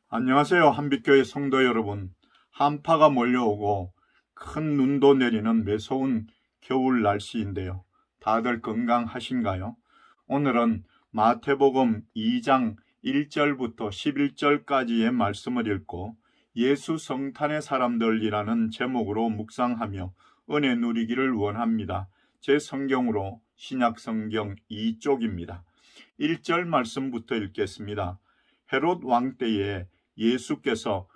안녕하세요. 한빛교회 성도 여러분. 한파가 몰려오고 큰 눈도 내리는 매서운 겨울 날씨인데요. 다들 건강하신가요? 오늘은 마태복음 2장 1절부터 11절까지의 말씀을 읽고 예수 성탄의 사람들이라는 제목으로 묵상하며 은혜 누리기를 원합니다. 제 성경으로 신약 성경 2쪽입니다. 1절 말씀부터 읽겠습니다. 헤롯 왕 때에 예수께서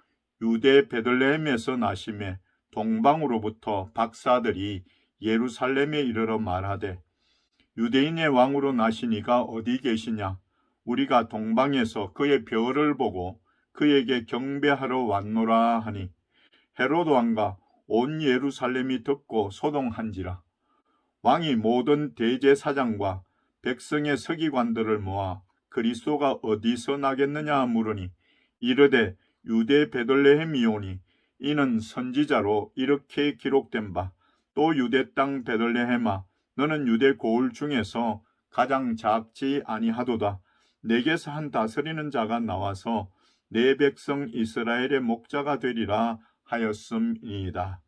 유대 베들레헴에서 나심에 동방으로부터 박사들이 예루살렘에 이르러 말하되 유대인의 왕으로 나시니가 어디 계시냐? 우리가 동방에서 그의 별을 보고 그에게 경배하러 왔노라 하니 헤롯 왕과 온 예루살렘이 듣고 소동한지라. 왕이 모든 대제사장과 백성의 서기관들을 모아 그리스도가 어디서 나겠느냐 물으니 이르되 유대 베들레헴이오니 이는 선지자로 이렇게 기록된 바 또 유대 땅 베들레헴아 너는 유대 고을 중에서 가장 작지 아니하도다. 내게서 한 다스리는 자가 나와서 내 백성 이스라엘의 목자가 되리라 하였음이니이다.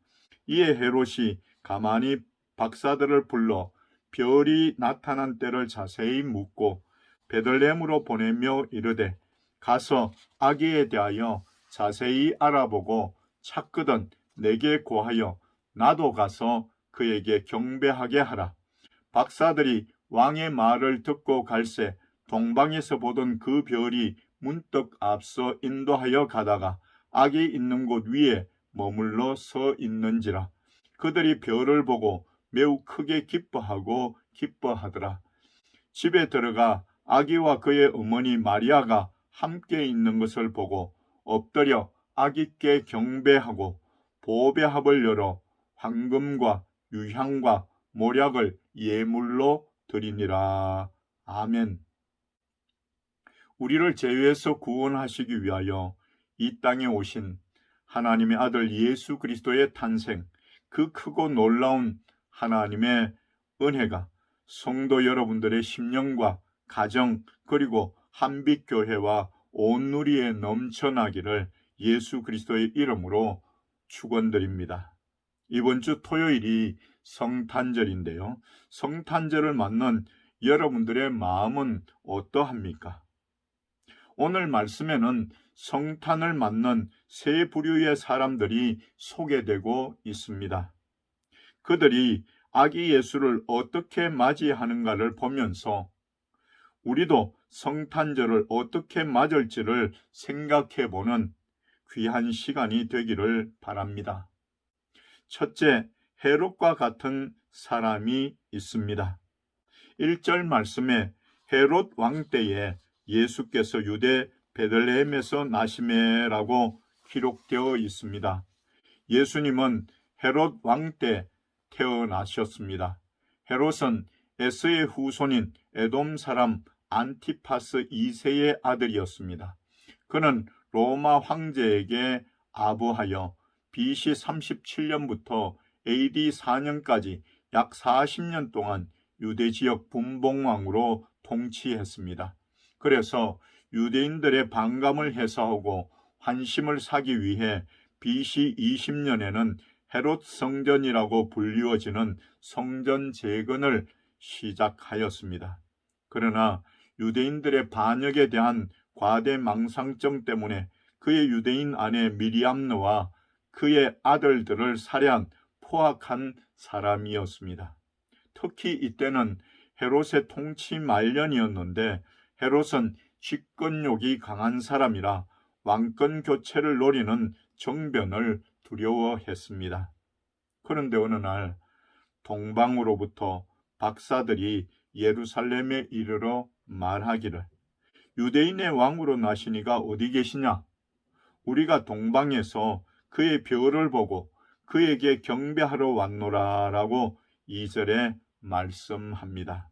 이에 헤롯이 가만히 박사들을 불러 별이 나타난 때를 자세히 묻고 베들레헴으로 보내며 이르되 가서 아기에 대하여 자세히 알아보고 찾거든 내게 고하여 나도 가서 그에게 경배하게 하라. 박사들이 왕의 말을 듣고 갈새 동방에서 보던 그 별이 문득 앞서 인도하여 가다가 아기 있는 곳 위에 머물러 서 있는지라. 그들이 별을 보고 매우 크게 기뻐하더라. 집에 들어가 아기와 그의 어머니 마리아가 함께 있는 것을 보고 엎드려 아기께 경배하고 보배합을 열어 황금과 유향과 모략을 예물로 드리니라. 아멘. 우리를 죄에서 구원하시기 위하여 이 땅에 오신 하나님의 아들 예수 그리스도의 탄생, 그 크고 놀라운 하나님의 은혜가 성도 여러분들의 심령과 가정 그리고 한빛교회와 온 누리에 넘쳐나기를 예수 그리스도의 이름으로 축원드립니다. 이번 주 토요일이 성탄절인데요. 성탄절을 맞는 여러분들의 마음은 어떠합니까? 오늘 말씀에는 성탄을 맞는 세 부류의 사람들이 소개되고 있습니다. 그들이 아기 예수를 어떻게 맞이하는가를 보면서 우리도 성탄절을 어떻게 맞을지를 생각해보는 귀한 시간이 되기를 바랍니다. 첫째, 헤롯과 같은 사람이 있습니다. 1절 말씀에 헤롯 왕 때에 예수께서 유대 베들레헴에서 나시매라고 기록되어 있습니다. 예수님은 헤롯 왕 때 태어나셨습니다. 헤롯은 에스의 후손인 에돔 사람 안티파스 2세의 아들이었습니다. 그는 로마 황제에게 아부하여 BC 37년부터 AD 4년까지 약 40년 동안 유대 지역 분봉왕으로 통치했습니다. 그래서 유대인들의 반감을 해소하고 환심을 사기 위해 BC 20년에는 헤롯 성전이라고 불리워지는 성전 재건을 시작하였습니다. 그러나 유대인들의 반역에 대한 과대망상증 때문에 그의 유대인 아내 미리암느와 그의 아들들을 살해한 포악한 사람이었습니다. 특히 이때는 헤롯의 통치 말년이었는데 헤롯은 직권욕이 강한 사람이라 왕권 교체를 노리는 정변을 두려워했습니다. 그런데 어느 날 동방으로부터 박사들이 예루살렘에 이르러 말하기를 유대인의 왕으로 나시니가 어디 계시냐? 우리가 동방에서 그의 별을 보고 그에게 경배하러 왔노라 라고 2절에 말씀합니다.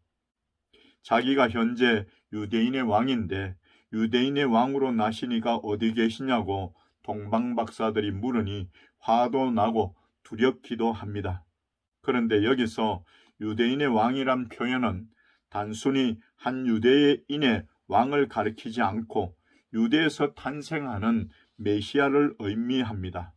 자기가 현재 유대인의 왕인데 유대인의 왕으로 나시니가 어디 계시냐고 동방 박사들이 물으니 화도 나고 두렵기도 합니다. 그런데 여기서 유대인의 왕이란 표현은 단순히 한 유대인의 왕을 가리키지 않고 유대에서 탄생하는 메시아를 의미합니다.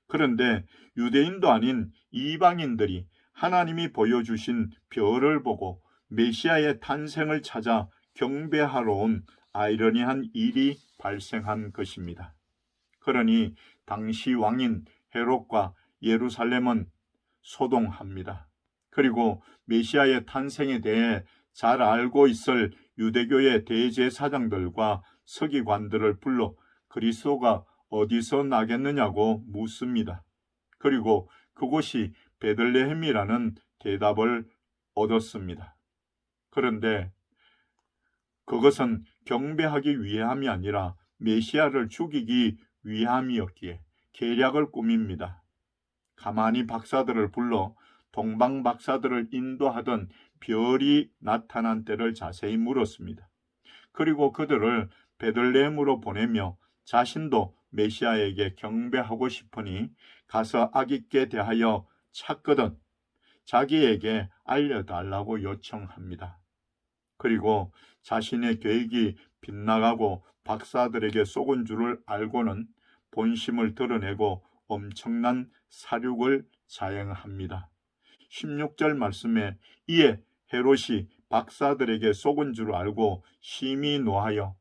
그런데 유대인도 아닌 이방인들이 하나님이 보여주신 별을 보고 메시아의 탄생을 찾아 경배하러 온 아이러니한 일이 발생한 것입니다. 그러니 당시 왕인 헤롯과 예루살렘은 소동합니다. 그리고 메시아의 탄생에 대해 잘 알고 있을 유대교의 대제사장들과 서기관들을 불러 그리스도가 어디서 나겠느냐고 묻습니다. 그리고 그곳이 베들레헴이라는 대답을 얻었습니다. 그런데 그것은 경배하기 위함이 아니라 메시아를 죽이기 위함이었기에 계략을 꾸밉니다. 가만히 박사들을 불러 동방 박사들을 인도하던 별이 나타난 때를 자세히 물었습니다. 그리고 그들을 베들레헴으로 보내며 자신도 메시아에게 경배하고 싶으니 가서 아기께 대하여 찾거든 자기에게 알려달라고 요청합니다. 그리고 자신의 계획이 빗나가고 박사들에게 속은 줄을 알고는 본심을 드러내고 엄청난 사륙을 자행합니다. 16절 말씀에 이에 헤롯이 박사들에게 속은 줄 알고 심히 노하여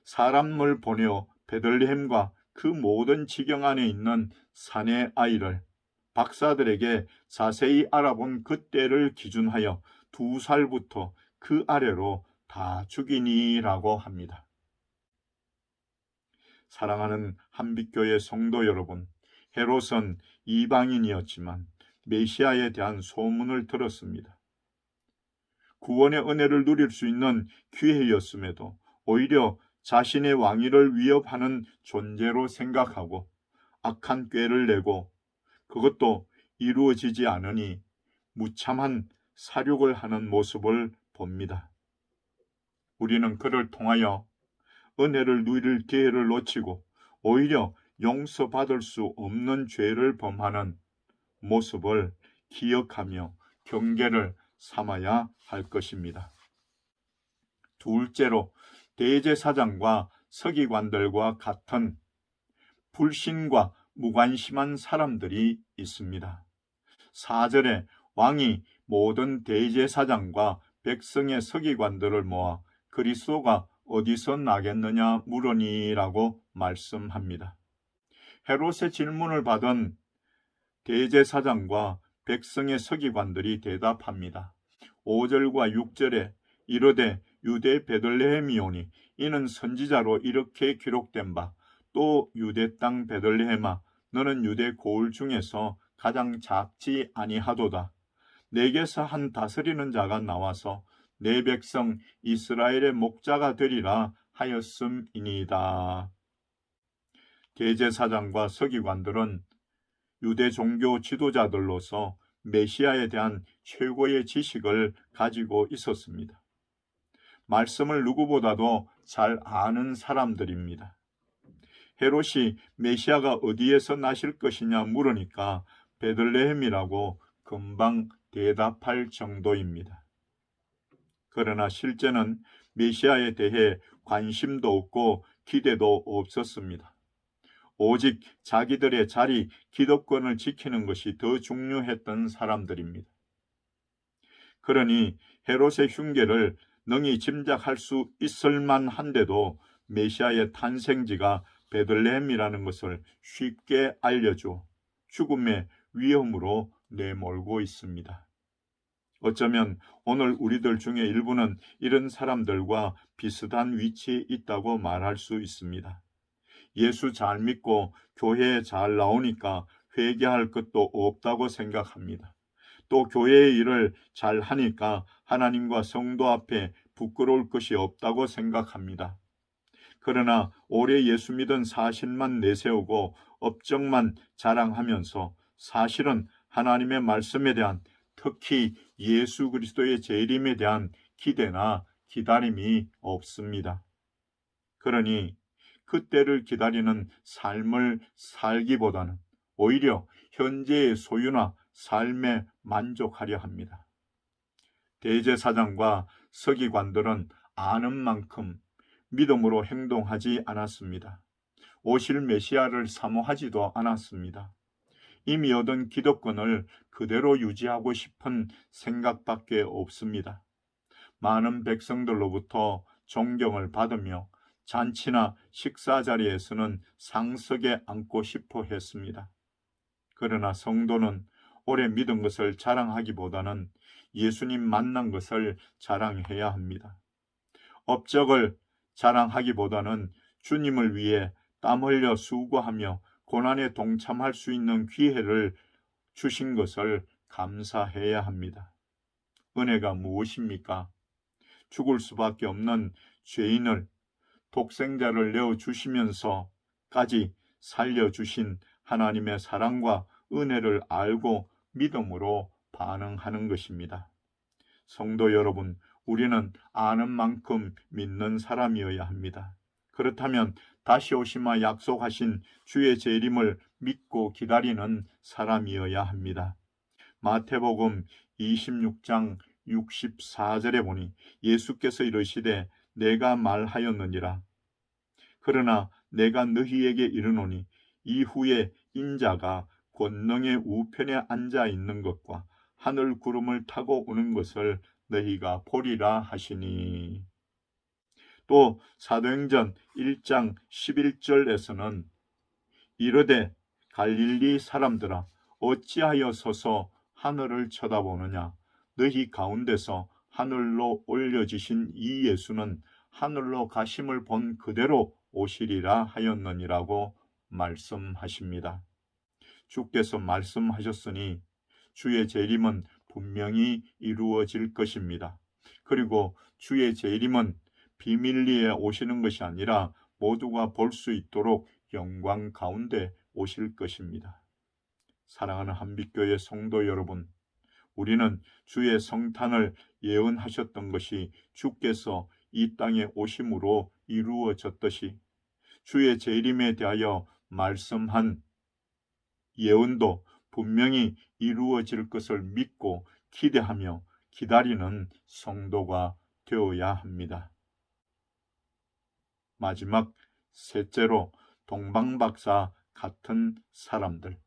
사람을 보내어 베들레헴과 그 모든 지경 안에 있는 사내 아이를 박사들에게 자세히 알아본 그때를 기준하여 2살부터 그 아래로 다 죽이니라고 합니다. 사랑하는 한빛교회 성도 여러분, 헤롯은 이방인이었지만 메시아에 대한 소문을 들었습니다. 구원의 은혜를 누릴 수 있는 기회였음에도 오히려 자신의 왕위를 위협하는 존재로 생각하고 악한 꾀를 내고 그것도 이루어지지 않으니 무참한 사륙을 하는 모습을 봅니다. 우리는 그를 통하여 은혜를 누릴 기회를 놓치고 오히려 용서받을 수 없는 죄를 범하는 모습을 기억하며 경계를 삼아야 할 것입니다. 둘째로 대제사장과 서기관들과 같은 불신과 무관심한 사람들이 있습니다. 4절에 왕이 모든 대제사장과 백성의 서기관들을 모아 그리스도가 어디서 나겠느냐 물으니라고 말씀합니다. 헤롯의 질문을 받은 대제사장과 백성의 서기관들이 대답합니다. 5절과 6절에 이르되 유대 베들레헴이오니 이는 선지자로 이렇게 기록된 바 또 유대 땅 베들레헴아 너는 유대 고을 중에서 가장 작지 아니하도다. 내게서 한 다스리는 자가 나와서 내 백성 이스라엘의 목자가 되리라 하였음이니이다. 대제사장과 서기관들은 유대 종교 지도자들로서 메시아에 대한 최고의 지식을 가지고 있었습니다. 말씀을 누구보다도 잘 아는 사람들입니다. 헤롯이 메시아가 어디에서 나실 것이냐 물으니까 베들레헴이라고 금방 대답할 정도입니다. 그러나 실제는 메시아에 대해 관심도 없고 기대도 없었습니다. 오직 자기들의 자리, 기득권을 지키는 것이 더 중요했던 사람들입니다. 그러니 헤롯의 흉계를 능히 짐작할 수 있을 만한데도 메시아의 탄생지가 베들레헴이라는 것을 쉽게 알려줘 죽음의 위험으로 내몰고 있습니다. 어쩌면 오늘 우리들 중에 일부는 이런 사람들과 비슷한 위치에 있다고 말할 수 있습니다. 예수 잘 믿고 교회에 잘 나오니까 회개할 것도 없다고 생각합니다. 또 교회의 일을 잘 하니까 하나님과 성도 앞에 부끄러울 것이 없다고 생각합니다. 그러나 오래 예수 믿은 사실만 내세우고 업적만 자랑하면서 사실은 하나님의 말씀에 대한 특히 예수 그리스도의 재림에 대한 기대나 기다림이 없습니다. 그러니 그때를 기다리는 삶을 살기보다는 오히려 현재의 소유나 삶에 만족하려 합니다. 대제사장과 서기관들은 아는 만큼 믿음으로 행동하지 않았습니다. 오실 메시아를 사모하지도 않았습니다. 이미 얻은 기득권을 그대로 유지하고 싶은 생각밖에 없습니다. 많은 백성들로부터 존경을 받으며 잔치나 식사 자리에서는 상석에 앉고 싶어 했습니다. 그러나 성도는 오래 믿은 것을 자랑하기보다는 예수님 만난 것을 자랑해야 합니다. 업적을 자랑하기보다는 주님을 위해 땀 흘려 수고하며 고난에 동참할 수 있는 기회를 주신 것을 감사해야 합니다. 은혜가 무엇입니까? 죽을 수밖에 없는 죄인을 독생자를 내어주시면서까지 살려주신 하나님의 사랑과 은혜를 알고 믿음으로 반응하는 것입니다. 성도 여러분, 우리는 아는 만큼 믿는 사람이어야 합니다. 그렇다면 다시 오시마 약속하신 주의 재림을 믿고 기다리는 사람이어야 합니다. 마태복음 26장 64절에 보니 예수께서 이르시되 내가 말하였느니라. 그러나 내가 너희에게 이르노니 이후에 인자가 권능의 우편에 앉아 있는 것과 하늘 구름을 타고 오는 것을 너희가 보리라 하시니. 또 사도행전 1장 11절에서는 이르되 갈릴리 사람들아 어찌하여 서서 하늘을 쳐다보느냐. 너희 가운데서 하늘로 올려지신 이 예수는 하늘로 가심을 본 그대로 오시리라 하였느니라고 말씀하십니다. 주께서 말씀하셨으니 주의 재림은 분명히 이루어질 것입니다. 그리고 주의 재림은 비밀리에 오시는 것이 아니라 모두가 볼 수 있도록 영광 가운데 오실 것입니다. 사랑하는 한빛교회 성도 여러분, 우리는 주의 성탄을 예언하셨던 것이 주께서 이 땅에 오심으로 이루어졌듯이 주의 재림에 대하여 말씀한 예언도 분명히 이루어질 것을 믿고 기대하며 기다리는 성도가 되어야 합니다. 마지막 셋째로 동방박사 같은 사람들,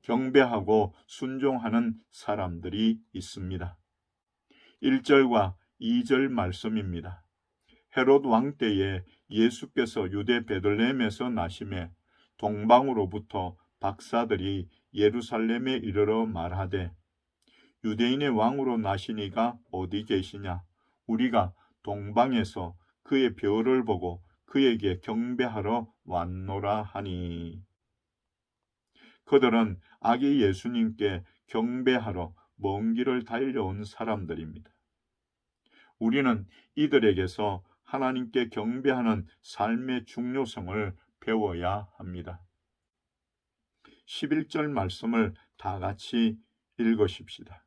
경배하고 순종하는 사람들이 있습니다. 1절과 2절 말씀입니다. 헤롯 왕 때에 예수께서 유대 베들레헴에서 나심에 동방으로부터 박사들이 예루살렘에 이르러 말하되 유대인의 왕으로 나시니가 어디 계시냐? 우리가 동방에서 그의 별을 보고 그에게 경배하러 왔노라 하니. 그들은 아기 예수님께 경배하러 먼 길을 달려온 사람들입니다. 우리는 이들에게서 하나님께 경배하는 삶의 중요성을 배워야 합니다. 11절 말씀을 다 같이 읽으십시다.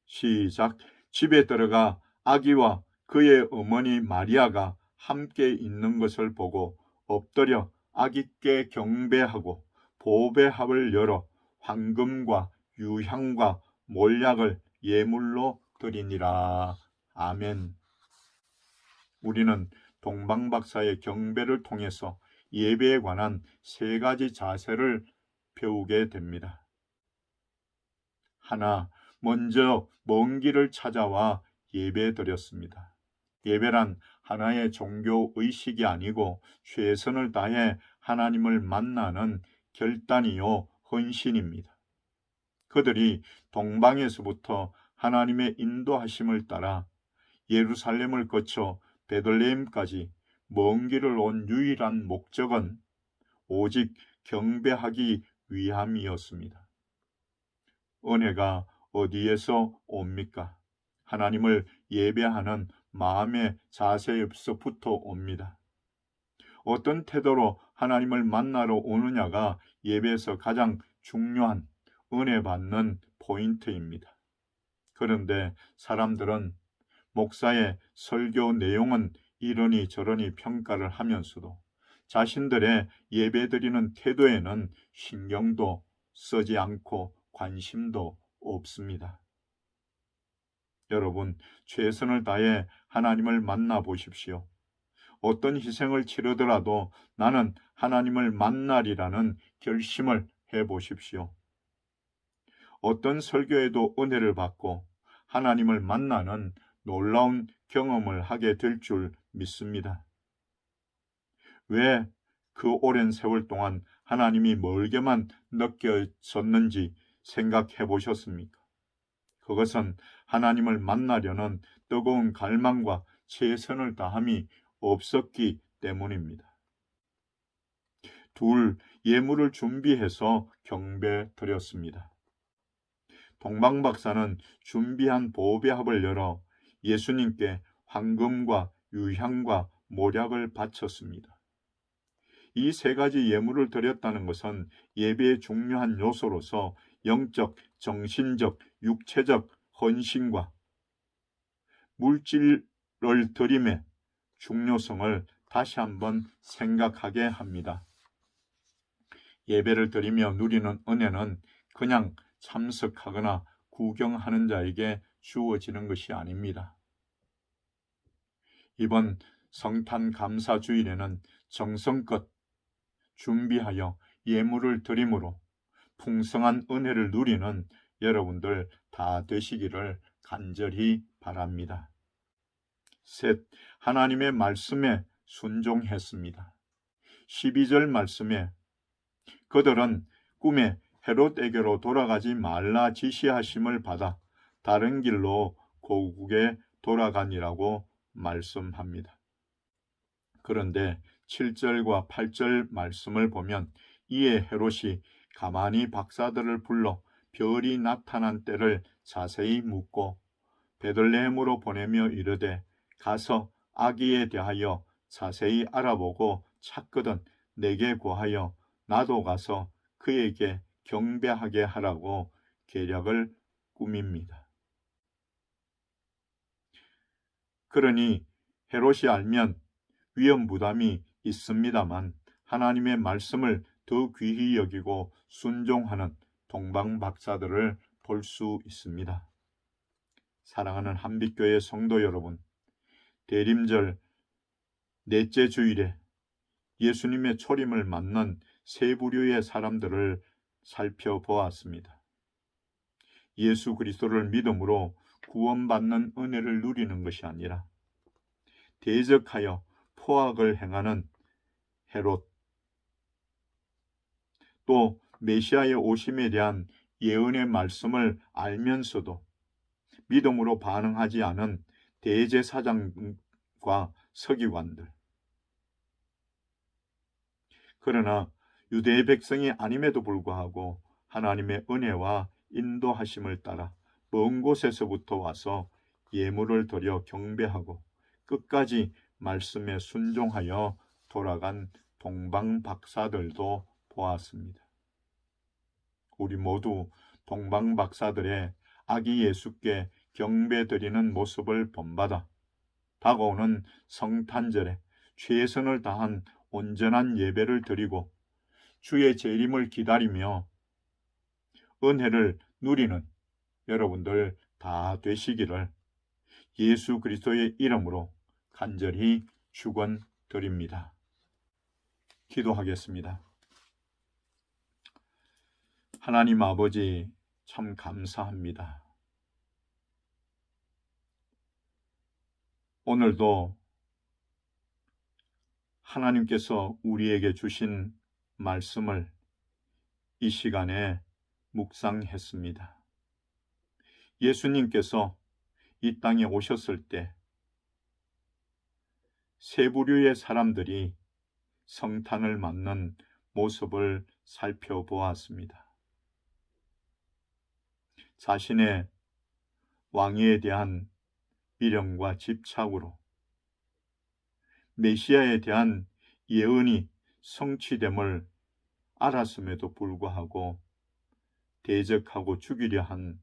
시작. 집에 들어가 아기와 그의 어머니 마리아가 함께 있는 것을 보고 엎드려 아기께 경배하고 보배합을 열어 황금과 유향과 몰약을 예물로 드리니라. 아멘. 우리는 동방박사의 경배를 통해서 예배에 관한 세 가지 자세를 배우게 됩니다. 하나, 먼저 먼 길을 찾아와 예배드렸습니다. 예배란 하나의 종교 의식이 아니고 최선을 다해 하나님을 만나는 결단이요 헌신입니다. 그들이 동방에서부터 하나님의 인도하심을 따라 예루살렘을 거쳐 베들레헴까지 먼 길을 온 유일한 목적은 오직 경배하기 위함이었습니다. 은혜가 어디에서 옵니까? 하나님을 예배하는 마음의 자세에서부터 옵니다. 어떤 태도로 하나님을 만나러 오느냐가 예배에서 가장 중요한 은혜 받는 포인트입니다. 그런데 사람들은 목사의 설교 내용은 이러니 저러니 평가를 하면서도 자신들의 예배드리는 태도에는 신경도 쓰지 않고 관심도 없습니다. 여러분, 최선을 다해 하나님을 만나 보십시오. 어떤 희생을 치르더라도 나는 하나님을 만나리라는 결심을 해보십시오. 어떤 설교에도 은혜를 받고 하나님을 만나는 놀라운 경험을 하게 될 줄 믿습니다. 왜 그 오랜 세월 동안 하나님이 멀게만 느껴졌는지 생각해 보셨습니까? 그것은 하나님을 만나려는 뜨거운 갈망과 최선을 다함이 없었기 때문입니다. 둘, 예물을 준비해서 경배 드렸습니다. 동방 박사는 준비한 보배합을 열어 예수님께 황금과 유향과 모략을 바쳤습니다. 이 세 가지 예물을 드렸다는 것은 예배의 중요한 요소로서 영적, 정신적, 육체적 헌신과 물질을 드림의 중요성을 다시 한번 생각하게 합니다. 예배를 드리며 누리는 은혜는 그냥 참석하거나 구경하는 자에게 주어지는 것이 아닙니다. 이번 성탄 감사 주일에는 정성껏 준비하여 예물을 드림으로 풍성한 은혜를 누리는 여러분들 다 되시기를 간절히 바랍니다. 셋, 하나님의 말씀에 순종했습니다. 12절 말씀에 그들은 꿈에 헤롯에게로 돌아가지 말라 지시하심을 받아 다른 길로 고국에 돌아가니라고 말씀합니다. 그런데 7절과 8절 말씀을 보면 이에 헤롯이 가만히 박사들을 불러 별이 나타난 때를 자세히 묻고 베들레헴으로 보내며 이르되 가서 아기에 대하여 자세히 알아보고 찾거든 내게 구하여 나도 가서 그에게 경배하게 하라고 계략을 꾸밉니다. 그러니 헤롯이 알면 위험 부담이 있습니다만 하나님의 말씀을 더 귀히 여기고 순종하는 동방 박사들을 볼 수 있습니다. 사랑하는 한빛교회 성도 여러분, 대림절 넷째 주일에 예수님의 초림을 맞는 세 부류의 사람들을 살펴보았습니다. 예수 그리스도를 믿음으로 구원받는 은혜를 누리는 것이 아니라 대적하여 포악을 행하는 헤롯, 또 메시아의 오심에 대한 예언의 말씀을 알면서도 믿음으로 반응하지 않은 대제사장과 서기관들. 그러나 유대의 백성이 아님에도 불구하고 하나님의 은혜와 인도하심을 따라 먼 곳에서부터 와서 예물을 드려 경배하고 끝까지 말씀에 순종하여 돌아간 동방 박사들도 보았습니다. 우리 모두 동방 박사들의 아기 예수께 경배드리는 모습을 본받아 다가오는 성탄절에 최선을 다한 온전한 예배를 드리고 주의 재림을 기다리며 은혜를 누리는 여러분들 다 되시기를 예수 그리스도의 이름으로 간절히 축원드립니다. 기도하겠습니다. 하나님 아버지, 참 감사합니다. 오늘도 하나님께서 우리에게 주신 말씀을 이 시간에 묵상했습니다. 예수님께서 이 땅에 오셨을 때 세 부류의 사람들이 성탄을 맞는 모습을 살펴보았습니다. 자신의 왕위에 대한 미련과 집착으로 메시아에 대한 예언이 성취됨을 알았음에도 불구하고 대적하고 죽이려 한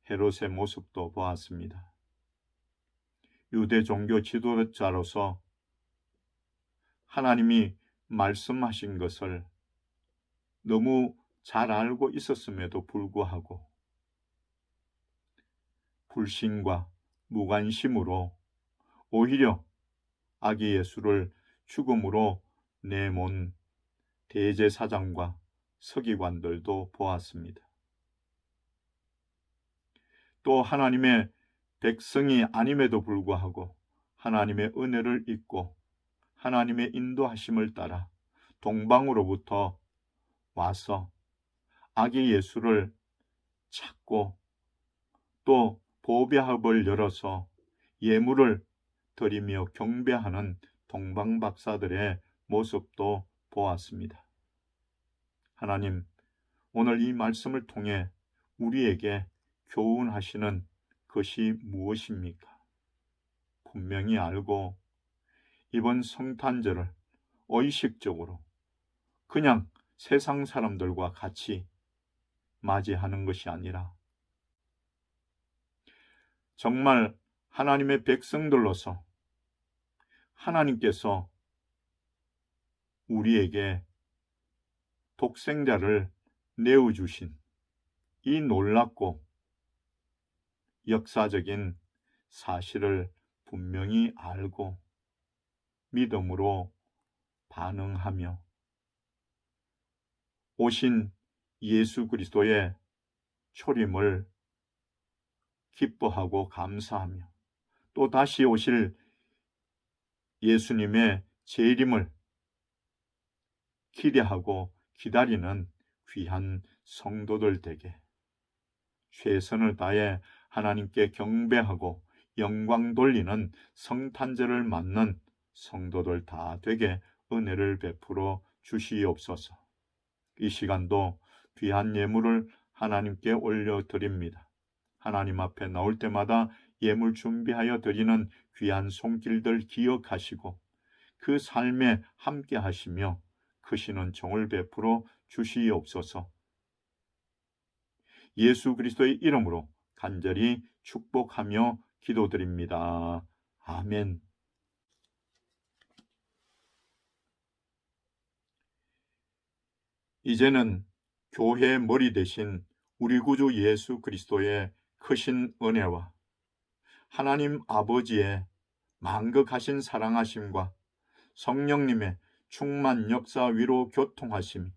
헤롯의 모습도 보았습니다. 유대 종교 지도자로서 하나님이 말씀하신 것을 너무 잘 알고 있었음에도 불구하고 불신과 무관심으로 오히려 아기 예수를 죽음으로 내몬 대제사장과 서기관들도 보았습니다. 또 하나님의 백성이 아님에도 불구하고 하나님의 은혜를 잊고 하나님의 인도하심을 따라 동방으로부터 와서 아기 예수를 찾고 또 보배합을 열어서 예물을 드리며 경배하는 동방박사들의 모습도 보았습니다. 하나님, 오늘 이 말씀을 통해 우리에게 교훈하시는 것이 무엇입니까? 분명히 알고 이번 성탄절을 의식적으로 그냥 세상 사람들과 같이 맞이하는 것이 아니라 정말 하나님의 백성들로서 하나님께서 우리에게 독생자를 내어주신 이 놀랍고 역사적인 사실을 분명히 알고 믿음으로 반응하며 오신 예수 그리스도의 초림을 기뻐하고 감사하며 또 다시 오실 예수님의 재림을 기대하고 기다리는 귀한 성도들 되게 최선을 다해 하나님께 경배하고 영광 돌리는 성탄절을 맞는 성도들 다 되게 은혜를 베풀어 주시옵소서. 이 시간도 귀한 예물을 하나님께 올려드립니다. 하나님 앞에 나올 때마다 예물 준비하여 드리는 귀한 손길들 기억하시고 그 삶에 함께 하시며 크시는 종을 베풀어 주시옵소서. 예수 그리스도의 이름으로 간절히 축복하며 기도드립니다. 아멘. 이제는 교회의 머리 대신 우리 구주 예수 그리스도의 크신 은혜와 하나님 아버지의 만극하신 사랑하심과 성령님의 충만 역사 위로 교통하심이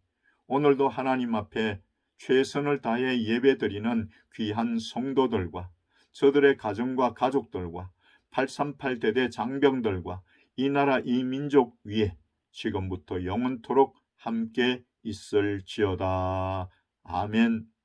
오늘도 하나님 앞에 최선을 다해 예배드리는 귀한 성도들과 저들의 가정과 가족들과 838대대 장병들과 이 나라 이 민족 위에 지금부터 영원토록 함께 있을지어다. 아멘.